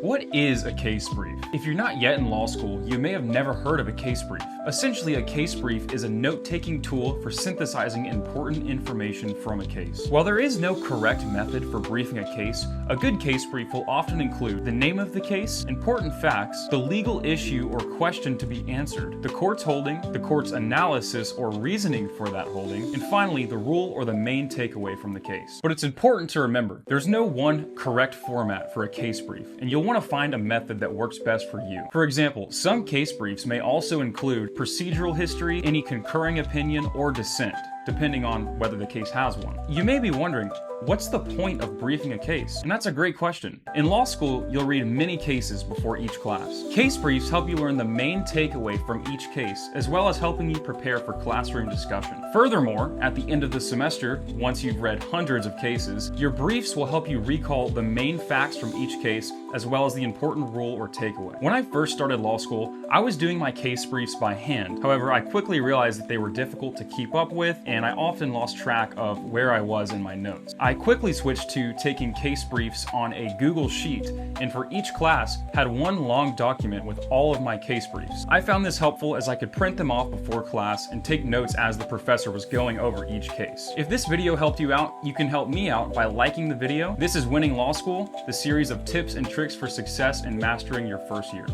What is a case brief? If you're not yet in law school, you may have never heard of a case brief. Essentially, a case brief is a note-taking tool for synthesizing important information from a case. While there is no correct method for briefing a case, a good case brief will often include the name of the case, important facts, the legal issue or question to be answered, the court's holding, the court's analysis or reasoning for that holding, and finally, the rule or the main takeaway from the case. But it's important to remember, there's no one correct format for a case brief, and you'll want to find a method that works best for you. For example, some case briefs may also include procedural history, any concurring opinion, or dissent, depending on whether the case has one. You may be wondering, what's the point of briefing a case? And that's a great question. In law school, you'll read many cases before each class. Case briefs help you learn the main takeaway from each case, as well as helping you prepare for classroom discussion. Furthermore, at the end of the semester, once you've read hundreds of cases, your briefs will help you recall the main facts from each case, as well as the important rule or takeaway. When I first started law school, I was doing my case briefs by hand. However, I quickly realized that they were difficult to keep up with, and I often lost track of where I was in my notes. I quickly switched to taking case briefs on a Google Sheet, and for each class, had one long document with all of my case briefs. I found this helpful as I could print them off before class and take notes as the professor was going over each case. If this video helped you out, you can help me out by liking the video. This is Winning Law School, the series of tips and tricks for success in mastering your first year.